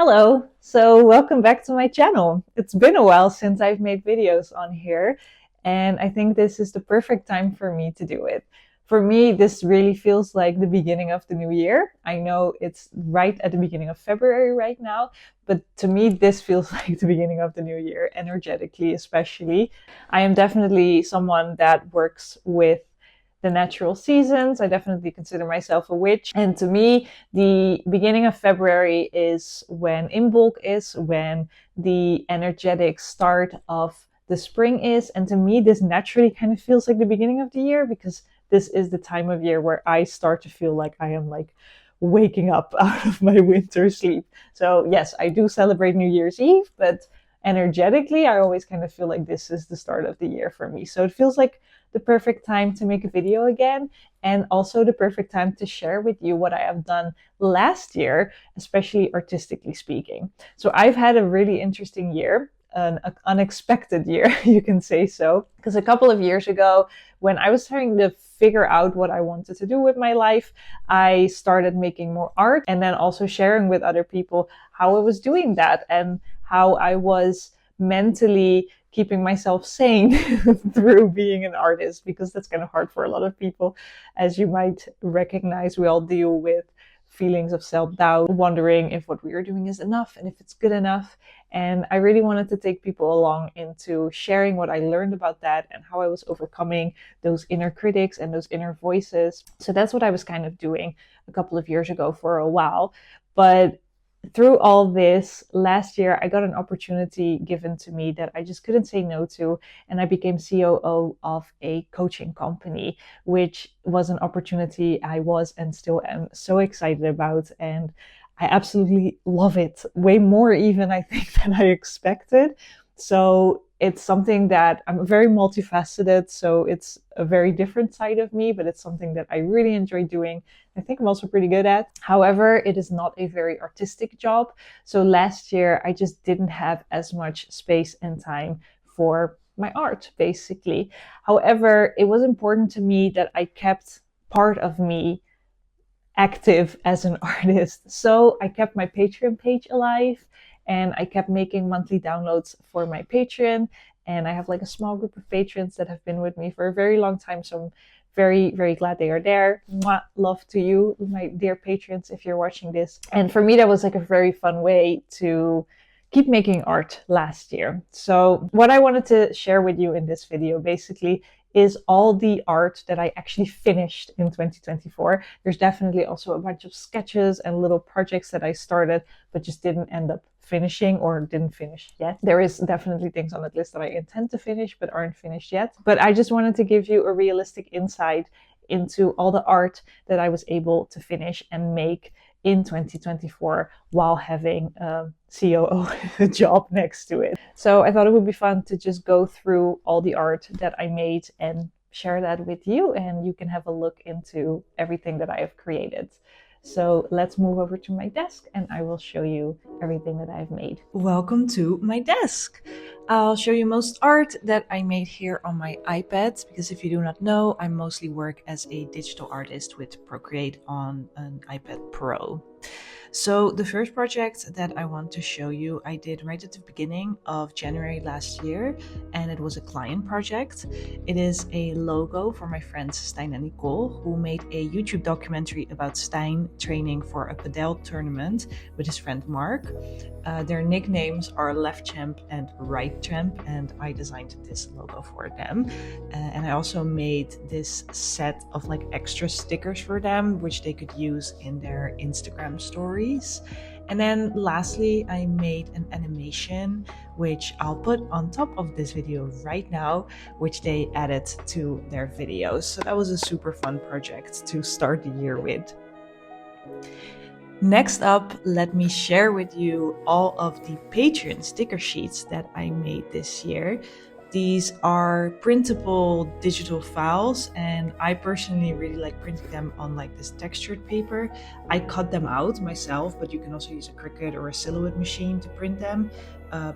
Hello, so welcome back to my channel. It's been a while since I've made videos on here, and I think this is the perfect time for me to do it. For me, this really feels like the beginning of the new year. I know it's right at the beginning of February right now, but to me, this feels like the beginning of the new year, energetically, especially. I am definitely someone that works with the natural seasons. I definitely consider myself a witch. And to me, the beginning of February is when Imbolc is, when the energetic start of the spring is. And to me, this naturally kind of feels like the beginning of the year because this is the time of year where I start to feel like I am like waking up out of my winter sleep. So yes, I do celebrate New Year's Eve, but energetically, I always kind of feel like this is the start of the year for me. So it feels like the perfect time to make a video again, and also the perfect time to share with you what I have done last year, especially artistically speaking. So I've had a really interesting year, an unexpected year, you can say so, because a couple of years ago, when I was trying to figure out what I wanted to do with my life, I started making more art and then also sharing with other people how I was doing that and how I was mentally keeping myself sane through being an artist, because that's kind of hard for a lot of people. As you might recognize, we all deal with feelings of self-doubt, wondering if what we are doing is enough and if it's good enough. And I really wanted to take people along into sharing what I learned about that and how I was overcoming those inner critics and those inner voices. So that's what I was kind of doing a couple of years ago for a while. But through all this, last year I got an opportunity given to me that I just couldn't say no to, and I became COO of a coaching company, which was an opportunity I was and still am so excited about, and I absolutely love it, way more even I think than I expected. So it's something that I'm very multifaceted, so it's a very different side of me, but it's something that I really enjoy doing. I think I'm also pretty good at. However, it is not a very artistic job. So last year, I just didn't have as much space and time for my art, basically. However, it was important to me that I kept part of me active as an artist. So I kept my Patreon page alive, and I kept making monthly downloads for my Patreon. And I have like a small group of patrons that have been with me for a very long time. So I'm very, very glad they are there. Mwah, love to you, my dear patrons, if you're watching this. And for me, that was like a very fun way to keep making art last year. So what I wanted to share with you in this video basically is all the art that I actually finished in 2024. There's definitely also a bunch of sketches and little projects that I started but just didn't end up finishing or didn't finish yet. There is definitely things on that list that I intend to finish but aren't finished yet. But I just wanted to give you a realistic insight into all the art that I was able to finish and make in 2024 while having a COO job next to it. So I thought it would be fun to just go through all the art that I made and share that with you, and you can have a look into everything that I have created. So let's move over to my desk and I will show you everything that I've made. Welcome to my desk. I'll show you most art that I made here on my iPad, because if you do not know, I mostly work as a digital artist with Procreate on an iPad Pro. So the first project that I want to show you, I did right at the beginning of January last year, and it was a client project. It is a logo for my friends Stijn and Nicole, who made a YouTube documentary about Stijn training for a padel tournament with his friend Mark. Their nicknames are Left Champ and Right Champ, and I designed this logo for them. And I also made this set of like extra stickers for them, which they could use in their Instagram stories. And then lastly, I made an animation, which I'll put on top of this video right now, which they added to their videos. So that was a super fun project to start the year with. Next up, let me share with you all of the Patreon sticker sheets that I made this year. These are printable digital files, and I personally really like printing them on like this textured paper. I cut them out myself, but you can also use a Cricut or a Silhouette machine to print them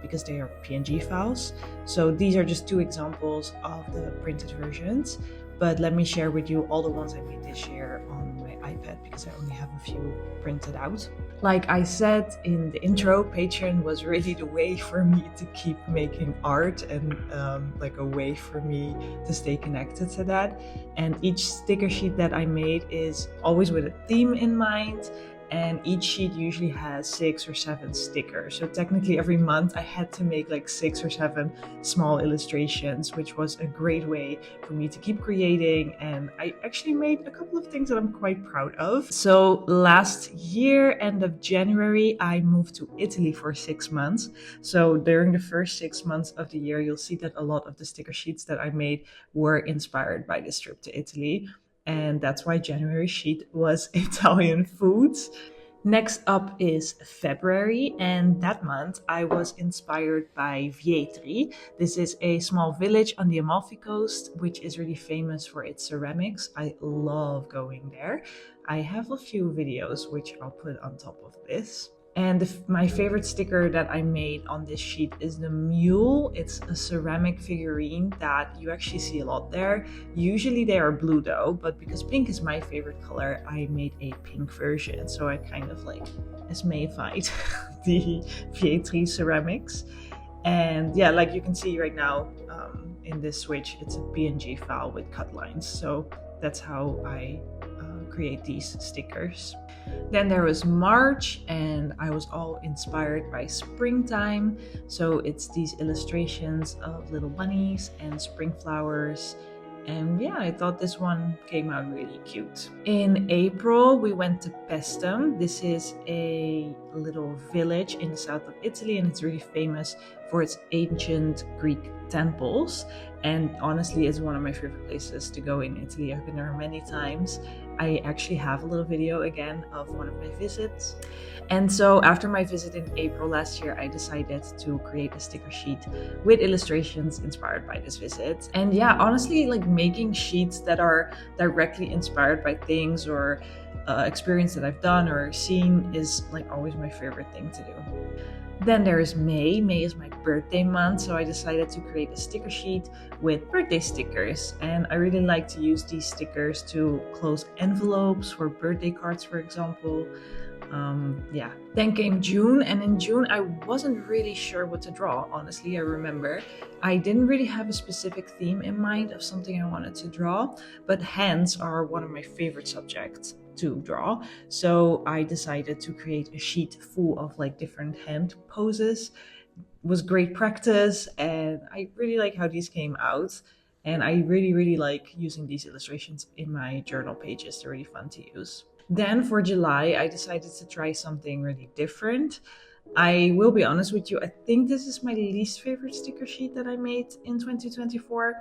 because they are PNG files. So these are just two examples of the printed versions, but let me share with you all the ones I made this year on my iPad. iPad because I only have a few printed out. Like I said in the intro, Patreon was really the way for me to keep making art and like a way for me to stay connected to that. And each sticker sheet that I made is always with a theme in mind. And each sheet usually has 6 or 7 stickers. So technically every month I had to make like 6 or 7 small illustrations, which was a great way for me to keep creating. And I actually made a couple of things that I'm quite proud of. So last year, end of January, I moved to Italy for 6 months. So during the first 6 months of the year, you'll see that a lot of the sticker sheets that I made were inspired by this trip to Italy. And that's why January sheet was Italian foods. Next up is February, and that month I was inspired by Vietri. This is a small village on the Amalfi Coast, which is really famous for its ceramics. I love going there. I have a few videos which I'll put on top of this. And my favorite sticker that I made on this sheet is the mule. It's a ceramic figurine that you actually see a lot there. Usually they are blue though, but because pink is my favorite color, I made a pink version. So I kind of like Esmeified the Vietri ceramics. And yeah, like you can see right now in this switch, it's a PNG file with cut lines. So that's how I create these stickers. Then there was March, and I was all inspired by springtime. So it's these illustrations of little bunnies and spring flowers. And yeah, I thought this one came out really cute. In April, we went to Paestum. This is a little village in the south of Italy, and it's really famous for its ancient Greek temples. And honestly, it's one of my favorite places to go in Italy. I've been there many times. I actually have a little video again of one of my visits. And so after my visit in April last year, I decided to create a sticker sheet with illustrations inspired by this visit. And yeah, honestly, like making sheets that are directly inspired by things or experience that I've done or seen is like always my favorite thing to do. Then there is May. May is my birthday month, so I decided to create a sticker sheet with birthday stickers. And I really like to use these stickers to close envelopes for birthday cards, for example. Yeah. Then came June, and in June I wasn't really sure what to draw. Honestly, I remember I didn't really have a specific theme in mind of something I wanted to draw, but hands are one of my favorite subjects to draw. So I decided to create a sheet full of like different hand poses. It was great practice, and I really like how these came out. And I really like using these illustrations in my journal pages. They're really fun to use. Then for July, I decided to try something really different. I will be honest with you, I think this is my least favorite sticker sheet that I made in 2024.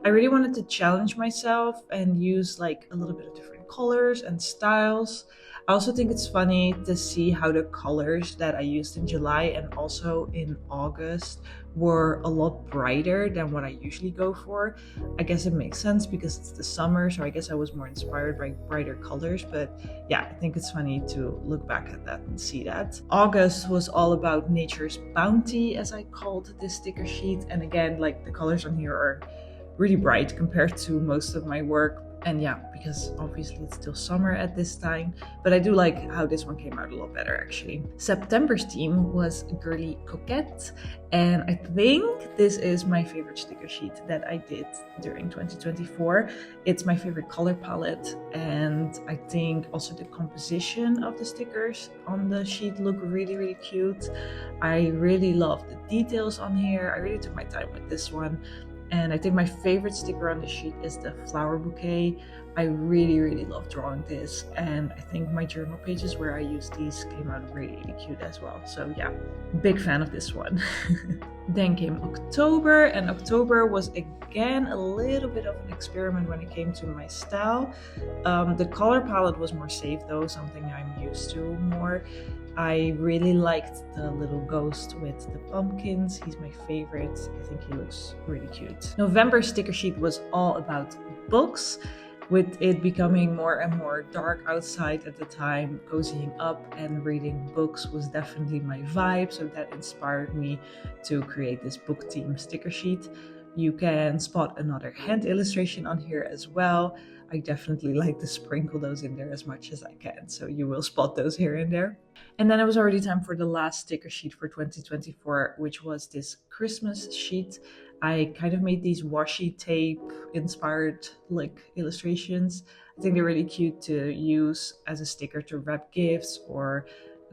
I really wanted to challenge myself and use like a little bit of different colors and styles. I also think it's funny to see how the colors that I used in July and also in August were a lot brighter than what I usually go for. I guess it makes sense because it's the summer, so I guess I was more inspired by brighter colors. But yeah, I think it's funny to look back at that and see that. August was all about nature's bounty, as I called this sticker sheet. And again, like the colors on here are really bright compared to most of my work. And yeah, because obviously it's still summer at this time, but I do like how this one came out a lot better actually. September's theme was Girly Coquette, and I think this is my favorite sticker sheet that I did during 2024. It's my favorite color palette, and I think also the composition of the stickers on the sheet look really cute. I really love the details on here. I really took my time with this one. And I think my favorite sticker on the sheet is the flower bouquet. I really love drawing this, and I think my journal pages where I use these came out really cute as well. So yeah, big fan of this one. Then came October, and October was again a little bit of an experiment when it came to my style. The color palette was more safe though, something I'm used to more. I really liked the little ghost with the pumpkins. He's my favorite. I think he looks really cute. November sticker sheet was all about books, with it becoming more and more dark outside at the time. Cozying up and reading books was definitely my vibe, so that inspired me to create this book theme sticker sheet. You can spot another hand illustration on here as well. I definitely like to sprinkle those in there as much as I can. So you will spot those here and there. And then it was already time for the last sticker sheet for 2024, which was this Christmas sheet. I kind of made these washi tape inspired like illustrations. I think they're really cute to use as a sticker to wrap gifts or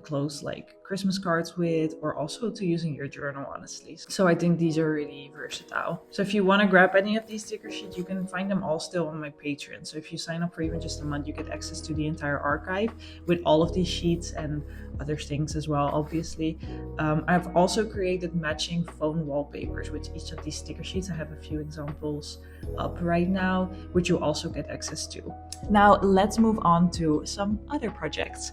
close like Christmas cards with, or also to use in your journal, honestly. So I think these are really versatile. So if you want to grab any of these sticker sheets, you can find them all still on my Patreon. So if you sign up for even just a month, you get access to the entire archive with all of these sheets and other things as well, obviously. I've also created matching phone wallpapers with each of these sticker sheets. I have a few examples up right now, which you also get access to. Now let's move on to some other projects.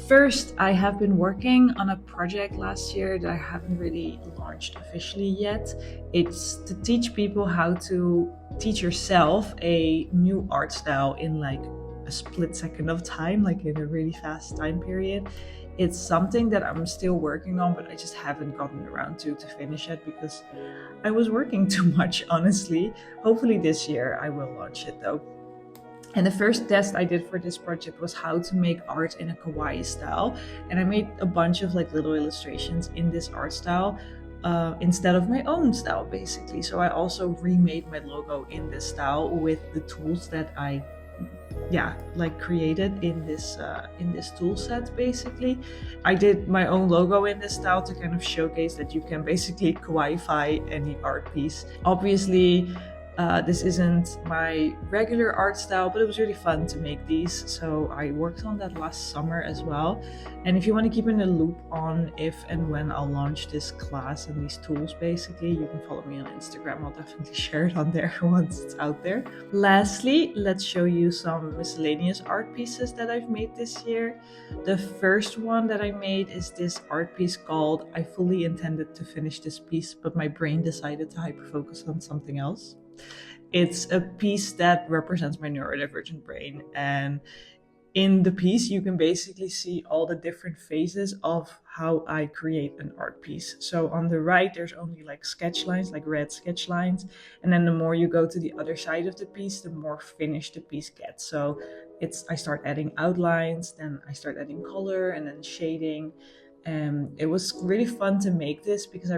First, I have been working on a project last year that I haven't really launched officially yet. It's to teach people how to teach yourself a new art style in like a split second of time, like in a really fast time period. It's something that I'm still working on, but I just haven't gotten around to finish it because I was working too much, honestly. Hopefully this year I will launch it though. And the first test I did for this project was how to make art in a kawaii style. And I made a bunch of like little illustrations in this art style instead of my own style, basically. So I also remade my logo in this style with the tools that I created in this tool set. Basically I did my own logo in this style to kind of showcase that you can basically kawaii-fy any art piece. Obviously this isn't my regular art style, but it was really fun to make these. So I worked on that last summer as well. And if you want to keep in the loop on if and when I'll launch this class and these tools, basically, you can follow me on Instagram. I'll definitely share it on there once it's out there. Lastly, let's show you some miscellaneous art pieces that I've made this year. The first one that I made is this art piece called I Fully Intended to Finish This Piece, but my brain decided to hyperfocus on something else. It's a piece that represents my neurodivergent brain, and in the piece you can basically see all the different phases of how I create an art piece. So on the right there's only like sketch lines, like red sketch lines, and then the more you go to the other side of the piece, the more finished the piece gets. So I start adding outlines, then I start adding color and then shading. It was really fun to make this because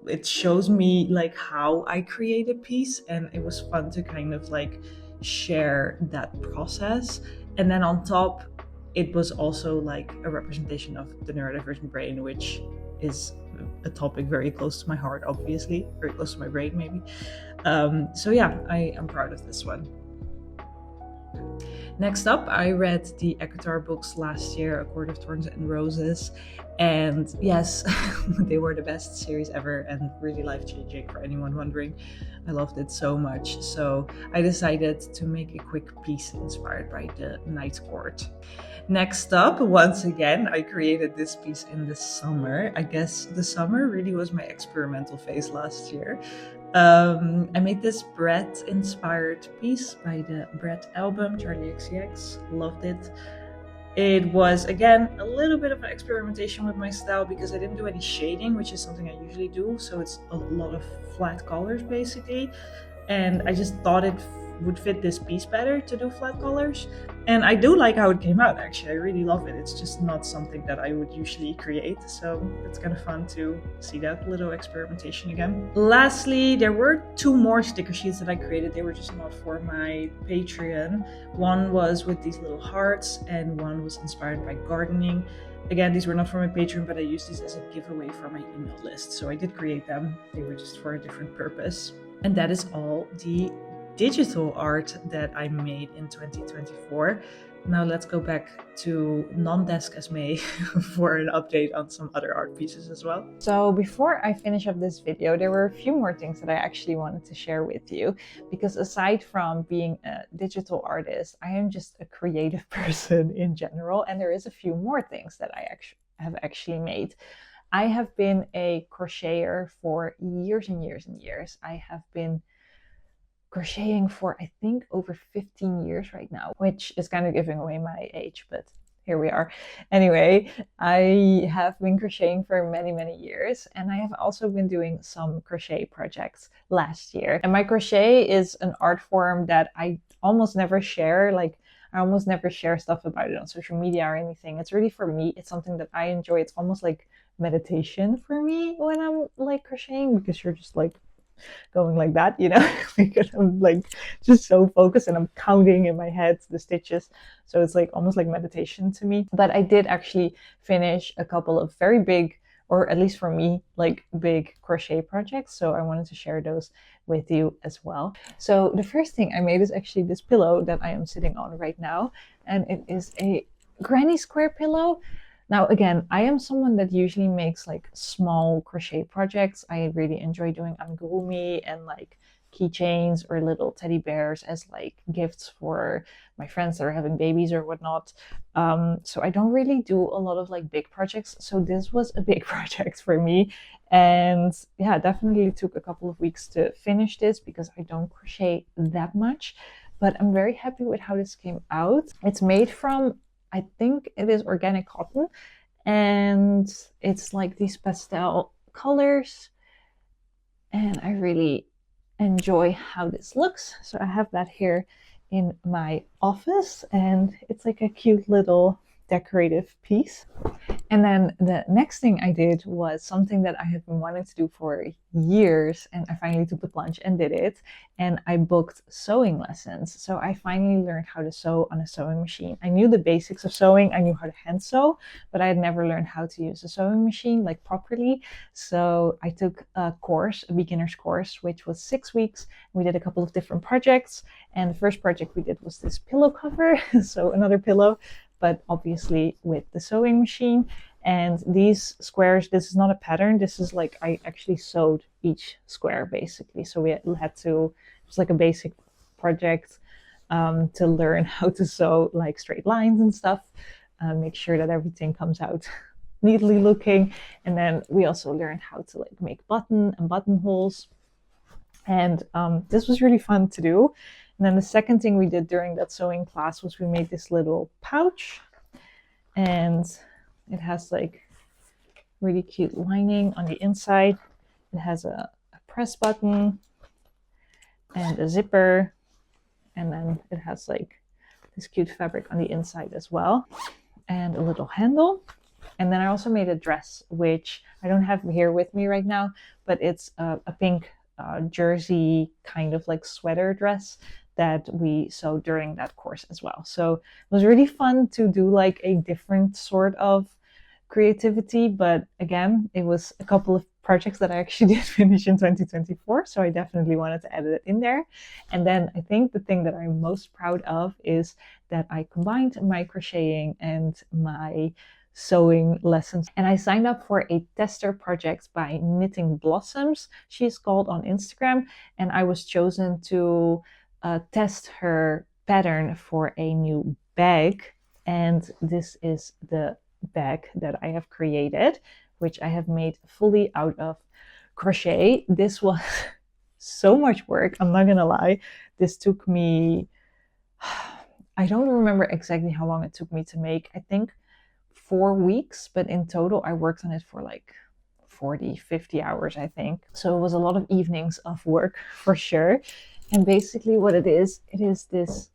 it shows me like how I create a piece, and it was fun to kind of like share that process. And then on top, it was also like a representation of the neurodivergent brain, which is a topic very close to my heart, obviously, very close to my brain maybe. So yeah, I am proud of this one. Next up, I read the Eckhart Tolle books last year, A Court of Thorns and Roses, and yes, they were the best series ever and really life-changing for anyone wondering. I loved it so much, so I decided to make a quick piece inspired by the Night Court. Next up, once again, I created this piece in the summer. I guess the summer really was my experimental phase last year. I made this Brett inspired piece by the Brett album, Charlie XCX. Loved it. It was, again, a little bit of an experimentation with my style because I didn't do any shading, which is something I usually do. So it's a lot of flat colors, basically. And I just thought it would fit this piece better to do flat colors. And I do like how it came out, actually. I really love it. It's just not something that I would usually create. So it's kind of fun to see that little experimentation again. Lastly, there were 2 more sticker sheets that I created. They were just not for my Patreon. One was with these little hearts and one was inspired by gardening. Again, these were not for my Patreon, but I used these as a giveaway for my email list. So I did create them. They were just for a different purpose. And that is all the digital art that I made in 2024. Now let's go back to non-desk Esme for an update on some other art pieces as well. So before I finish up this video, there were a few more things that I actually wanted to share with you, because aside from being a digital artist, I am just a creative person in general, and there is a few more things that I have actually made. I have been a crocheter for years and years and years. I have been crocheting for I think over 15 years right now, which is kind of giving away my age, but here we are. Anyway, I have been crocheting for many, many years, and I have also been doing some crochet projects last year. And my crochet is an art form that I almost never share. Like, I almost never share stuff about it on social media or anything. It's really for me. It's something that I enjoy. It's almost like meditation for me when I'm like crocheting, because you're just like going like that, you know. Because I'm like just so focused and I'm counting in my head the stitches, so it's like almost like meditation to me. But I did actually finish a couple of very big, or at least for me, like big crochet projects, so I wanted to share those with you as well. So the first thing I made is actually this pillow that I am sitting on right now, and it is a granny square pillow. Now, again, I am someone that usually makes like small crochet projects. I really enjoy doing amigurumi and like keychains or little teddy bears as like gifts for my friends that are having babies or whatnot. So I don't really do a lot of like big projects. So this was a big project for me. And yeah, definitely took a couple of weeks to finish this because I don't crochet that much. But I'm very happy with how this came out. It's made from, I think it is organic cotton, and it's like these pastel colors, and I really enjoy how this looks. So I have that here in my office, and it's like a cute little decorative piece. And then the next thing I did was something that I have been wanting to do for years, and I finally took the plunge and did it. And I booked sewing lessons. So I finally learned how to sew on a sewing machine. I knew the basics of sewing, I knew how to hand sew, but I had never learned how to use a sewing machine like properly. So I took a course, a beginner's course, which was 6 weeks. We did a couple of different projects, and the first project we did was this pillow cover, so another pillow, but obviously with the sewing machine. And these squares, this is not a pattern. This is like, I actually sewed each square basically. So we had to, it was like a basic project to learn how to sew like straight lines and stuff, make sure that everything comes out neatly looking. And then we also learned how to like make buttonholes. And this was really fun to do. And then the second thing we did during that sewing class was we made this little pouch, and it has like really cute lining on the inside. It has a press button and a zipper, and then it has like this cute fabric on the inside as well, and a little handle. And then I also made a dress, which I don't have here with me right now, but it's a pink jersey kind of like sweater dress that we sewed during that course as well. So it was really fun to do like a different sort of creativity, but again, it was a couple of projects that I actually did finish in 2024, so I definitely wanted to add it in there. And then I think the thing that I'm most proud of is that I combined my crocheting and my sewing lessons, and I signed up for a tester project by Knitting Blossoms, she is called on Instagram, and I was chosen to test her pattern for a new bag. And this is the bag that I have created, which I have made fully out of crochet. This was so much work, I'm not gonna lie. This took me, I don't remember exactly how long it took me to make. I think 4 weeks, but in total I worked on it for like 40-50 hours, I think. So it was a lot of evenings of work for sure. And basically what it is this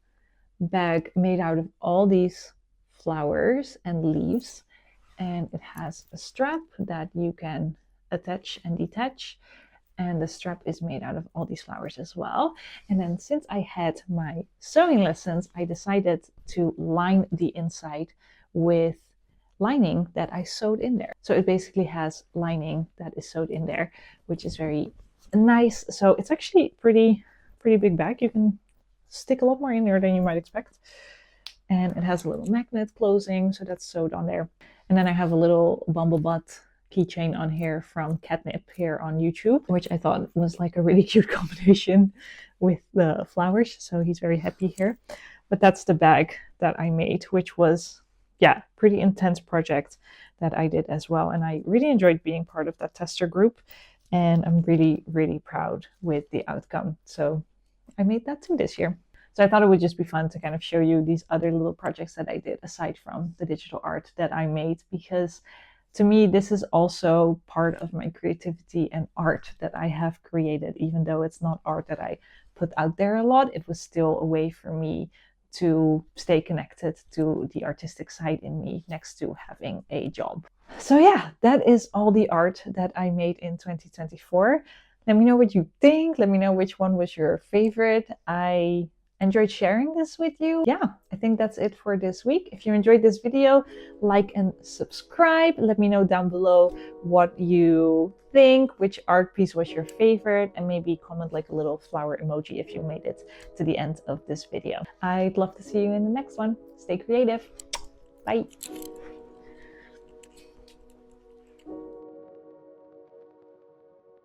bag made out of all these flowers and leaves, and it has a strap that you can attach and detach, and the strap is made out of all these flowers as well. And then since I had my sewing lessons, I decided to line the inside with lining that I sewed in there. So it basically has lining that is sewed in there, which is very nice. So it's actually pretty big bag. You can stick a lot more in there than you might expect. And it has a little magnet closing, so that's sewed on there. And then I have a little Bumblebutt keychain on here from Catnip here on YouTube, which I thought was like a really cute combination with the flowers. So he's very happy here. But that's the bag that I made, which was, yeah, pretty intense project that I did as well. And I really enjoyed being part of that tester group. And I'm really proud with the outcome. So I made that too this year. So I thought it would just be fun to kind of show you these other little projects that I did aside from the digital art that I made, because to me, this is also part of my creativity and art that I have created. Even though it's not art that I put out there a lot, it was still a way for me to stay connected to the artistic side in me next to having a job. So yeah, that is all the art that I made in 2024. Let me know what you think. Let me know which one was your favorite. I enjoyed sharing this with you. Yeah, I think that's it for this week. If you enjoyed this video, like and subscribe. Let me know down below what you think, which art piece was your favorite, and maybe comment like a little flower emoji if you made it to the end of this video. I'd love to see you in the next one. Stay creative. Bye.